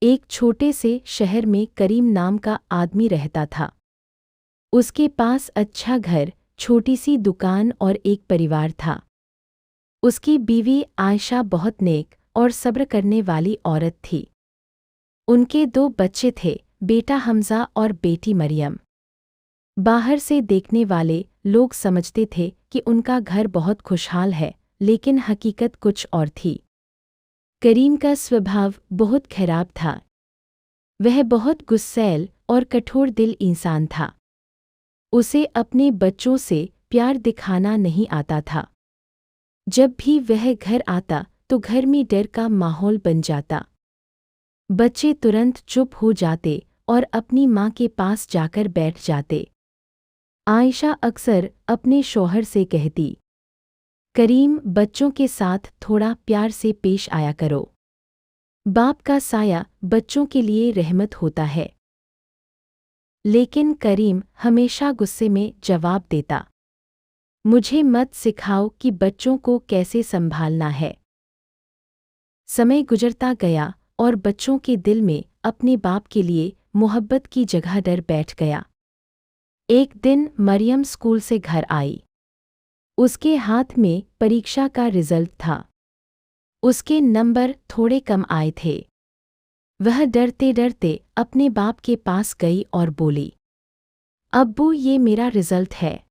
एक छोटे से शहर में करीम नाम का आदमी रहता था। उसके पास अच्छा घर, छोटी सी दुकान और एक परिवार था। उसकी बीवी आयशा बहुत नेक और सब्र करने वाली औरत थी। उनके 2 बच्चे थे, बेटा हमजा और बेटी मरियम। बाहर से देखने वाले लोग समझते थे कि उनका घर बहुत खुशहाल है, लेकिन हकीकत कुछ और थी। करीम का स्वभाव बहुत खराब था। वह बहुत गुस्सैल और कठोर दिल इंसान था। उसे अपने बच्चों से प्यार दिखाना नहीं आता था। जब भी वह घर आता तो घर में डर का माहौल बन जाता। बच्चे तुरंत चुप हो जाते और अपनी माँ के पास जाकर बैठ जाते। आयशा अक्सर अपने शौहर से कहती, करीम, बच्चों के साथ थोड़ा प्यार से पेश आया करो। बाप का साया बच्चों के लिए रहमत होता है। लेकिन करीम हमेशा गुस्से में जवाब देता, मुझे मत सिखाओ कि बच्चों को कैसे संभालना है। समय गुजरता गया और बच्चों के दिल में अपने बाप के लिए मोहब्बत की जगह डर बैठ गया। एक दिन मरियम स्कूल से घर आई। उसके हाथ में परीक्षा का रिजल्ट था। उसके नंबर थोड़े कम आए थे। वह डरते डरते अपने बाप के पास गई और बोली, अब्बू, ये मेरा रिजल्ट है।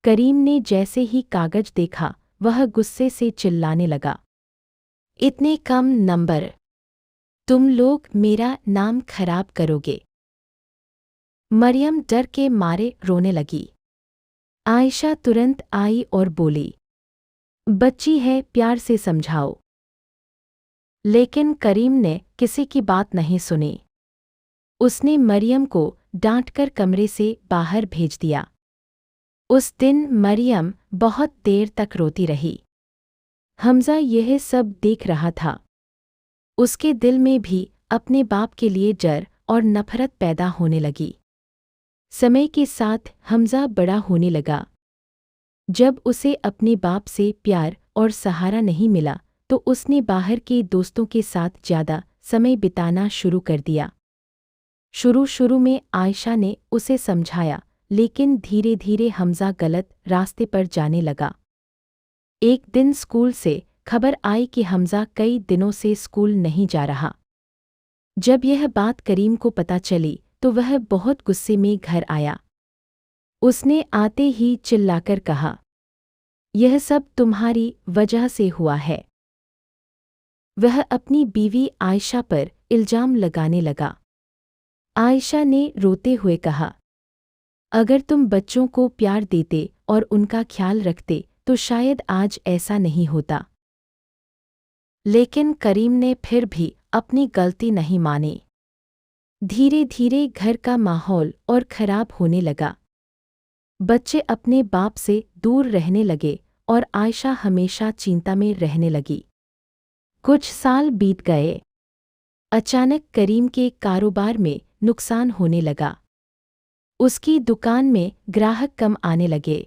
करीम ने जैसे ही कागज देखा, वह गुस्से से चिल्लाने लगा, इतने कम नंबर! तुम लोग मेरा नाम खराब करोगे। मरियम डर के मारे रोने लगी। आयशा तुरंत आई और बोली, बच्ची है, प्यार से समझाओ। लेकिन करीम ने किसी की बात नहीं सुनी। उसने मरियम को डांटकर कमरे से बाहर भेज दिया। उस दिन मरियम बहुत देर तक रोती रही। हमजा यह सब देख रहा था। उसके दिल में भी अपने बाप के लिए डर और नफरत पैदा होने लगी। समय के साथ हमजा बड़ा होने लगा। जब उसे अपने बाप से प्यार और सहारा नहीं मिला तो उसने बाहर के दोस्तों के साथ ज़्यादा समय बिताना शुरू कर दिया। शुरू में आयशा ने उसे समझाया, लेकिन धीरे धीरे हमजा गलत रास्ते पर जाने लगा। एक दिन स्कूल से खबर आई कि हमजा कई दिनों से स्कूल नहीं जा रहा। जब यह बात करीम को पता चली तो वह बहुत गुस्से में घर आया। उसने आते ही चिल्लाकर कहा, यह सब तुम्हारी वजह से हुआ है। वह अपनी बीवी आयशा पर इल्जाम लगाने लगा। आयशा ने रोते हुए कहा, अगर तुम बच्चों को प्यार देते और उनका ख्याल रखते तो शायद आज ऐसा नहीं होता। लेकिन करीम ने फिर भी अपनी गलती नहीं मानी। धीरे धीरे घर का माहौल और खराब होने लगा। बच्चे अपने बाप से दूर रहने लगे और आयशा हमेशा चिंता में रहने लगी। कुछ साल बीत गए। अचानक करीम के कारोबार में नुकसान होने लगा। उसकी दुकान में ग्राहक कम आने लगे।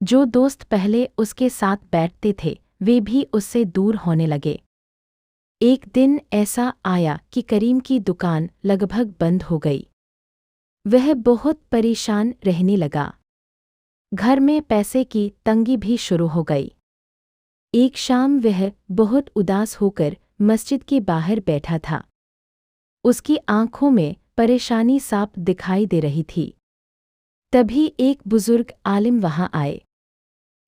जो दोस्त पहले उसके साथ बैठते थे वे भी उससे दूर होने लगे। एक दिन ऐसा आया कि करीम की दुकान लगभग बंद हो गई। वह बहुत परेशान रहने लगा। घर में पैसे की तंगी भी शुरू हो गई। एक शाम वह बहुत उदास होकर मस्जिद के बाहर बैठा था। उसकी आंखों में परेशानी साफ दिखाई दे रही थी। तभी एक बुजुर्ग आलिम वहां आए।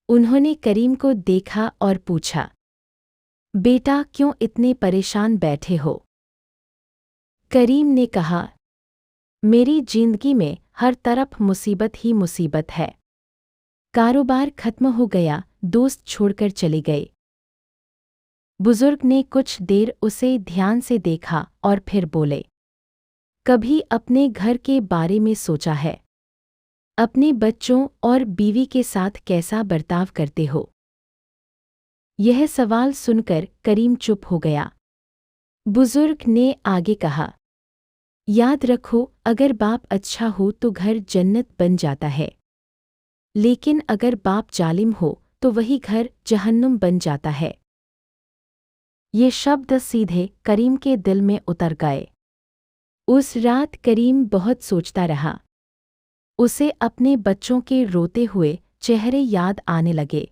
उन्होंने करीम को देखा और पूछा, बेटा, क्यों इतने परेशान बैठे हो? करीम ने कहा, मेरी जिंदगी में हर तरफ मुसीबत ही मुसीबत है। कारोबार खत्म हो गया, दोस्त छोड़कर चले गए। बुजुर्ग ने कुछ देर उसे ध्यान से देखा और फिर बोले, कभी अपने घर के बारे में सोचा है? अपने बच्चों और बीवी के साथ कैसा बर्ताव करते हो? यह सवाल सुनकर करीम चुप हो गया। बुजुर्ग ने आगे कहा, याद रखो, अगर बाप अच्छा हो तो घर जन्नत बन जाता है, लेकिन अगर बाप जालिम हो तो वही घर जहन्नुम बन जाता है। ये शब्द सीधे करीम के दिल में उतर गए। उस रात करीम बहुत सोचता रहा। उसे अपने बच्चों के रोते हुए चेहरे याद आने लगे।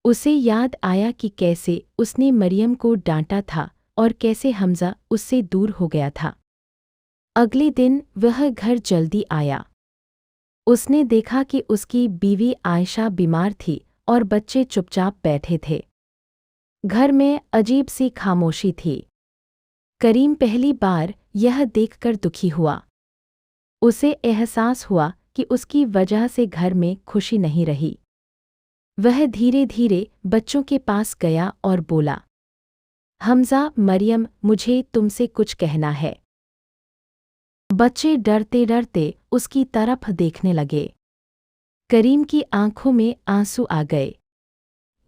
उसे याद आया कि कैसे उसने मरियम को डांटा था और कैसे हमज़ा उससे दूर हो गया था। अगले दिन वह घर जल्दी आया। उसने देखा कि उसकी बीवी आयशा बीमार थी और बच्चे चुपचाप बैठे थे। घर में अजीब सी खामोशी थी। करीम पहली बार यह देखकर दुखी हुआ। उसे एहसास हुआ कि उसकी वजह से घर में खुशी नहीं रही। वह धीरे धीरे बच्चों के पास गया और बोला, हमज़ा, मरियम, मुझे तुमसे कुछ कहना है। बच्चे डरते डरते उसकी तरफ देखने लगे। करीम की आंखों में आंसू आ गए।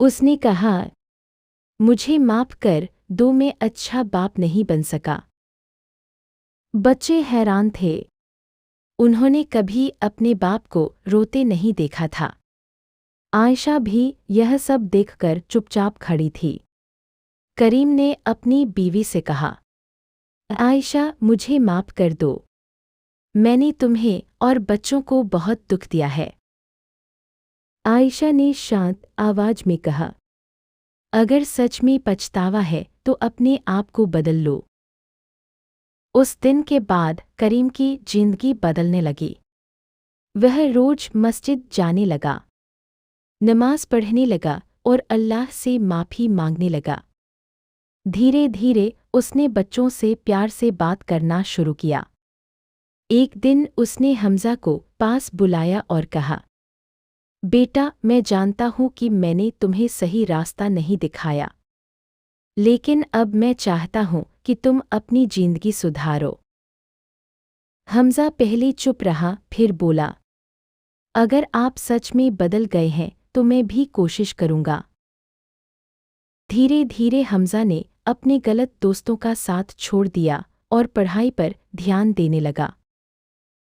उसने कहा, मुझे माफ कर दो, मैं अच्छा बाप नहीं बन सका। बच्चे हैरान थे। उन्होंने कभी अपने बाप को रोते नहीं देखा था। आयशा भी यह सब देखकर चुपचाप खड़ी थी। करीम ने अपनी बीवी से कहा, आयशा, मुझे माफ कर दो। मैंने तुम्हें और बच्चों को बहुत दुख दिया है। आयशा ने शांत आवाज में कहा, अगर सच में पछतावा है तो अपने आप को बदल लो। उस दिन के बाद करीम की जिंदगी बदलने लगी। वह रोज मस्जिद जाने लगा, नमाज पढ़ने लगा और अल्लाह से माफ़ी मांगने लगा। धीरे धीरे उसने बच्चों से प्यार से बात करना शुरू किया। एक दिन उसने हमज़ा को पास बुलाया और कहा, बेटा, मैं जानता हूँ कि मैंने तुम्हें सही रास्ता नहीं दिखाया, लेकिन अब मैं चाहता हूँ कि तुम अपनी जिंदगी सुधारो। हमज़ा पहले चुप रहा, फिर बोला, अगर आप सच में बदल गए हैं तो मैं भी कोशिश करूँगा। धीरे धीरे हमज़ा ने अपने गलत दोस्तों का साथ छोड़ दिया और पढ़ाई पर ध्यान देने लगा।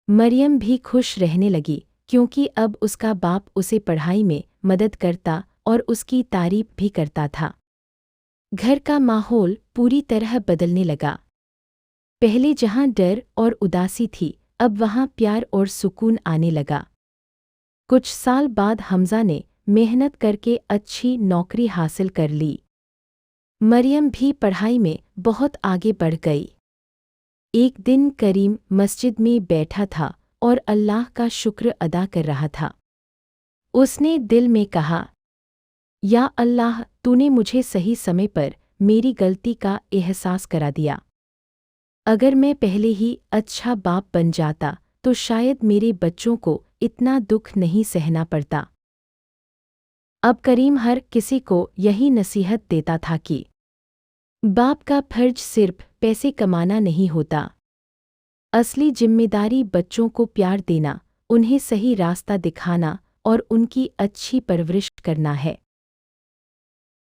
मरियम भी खुश रहने लगी क्योंकि अब उसका बाप उसे पढ़ाई में मदद करता और उसकी तारीफ भी करता था। घर का माहौल पूरी तरह बदलने लगा। पहले जहाँ डर और उदासी थी, अब वहाँ प्यार और सुकून आने लगा। कुछ साल बाद हमज़ा ने मेहनत करके अच्छी नौकरी हासिल कर ली। मरियम भी पढ़ाई में बहुत आगे बढ़ गई। एक दिन करीम मस्जिद में बैठा था और अल्लाह का शुक्र अदा कर रहा था। उसने दिल में कहा, या अल्लाह, तूने मुझे सही समय पर मेरी गलती का एहसास करा दिया। अगर मैं पहले ही अच्छा बाप बन जाता तो शायद मेरे बच्चों को इतना दुख नहीं सहना पड़ता। अब करीम हर किसी को यही नसीहत देता था कि बाप का फर्ज सिर्फ पैसे कमाना नहीं होता। असली जिम्मेदारी बच्चों को प्यार देना, उन्हें सही रास्ता दिखाना और उनकी अच्छी परवरिश करना है।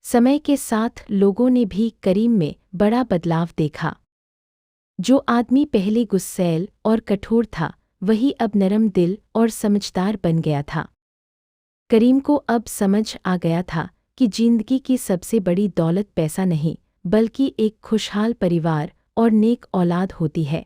समय के साथ लोगों ने भी करीम में बड़ा बदलाव देखा। जो आदमी पहले गुस्सैल और कठोर था, वही अब नरम दिल और समझदार बन गया था। करीम को अब समझ आ गया था कि जिंदगी की सबसे बड़ी दौलत पैसा नहीं, बल्कि एक खुशहाल परिवार और नेक औलाद होती है।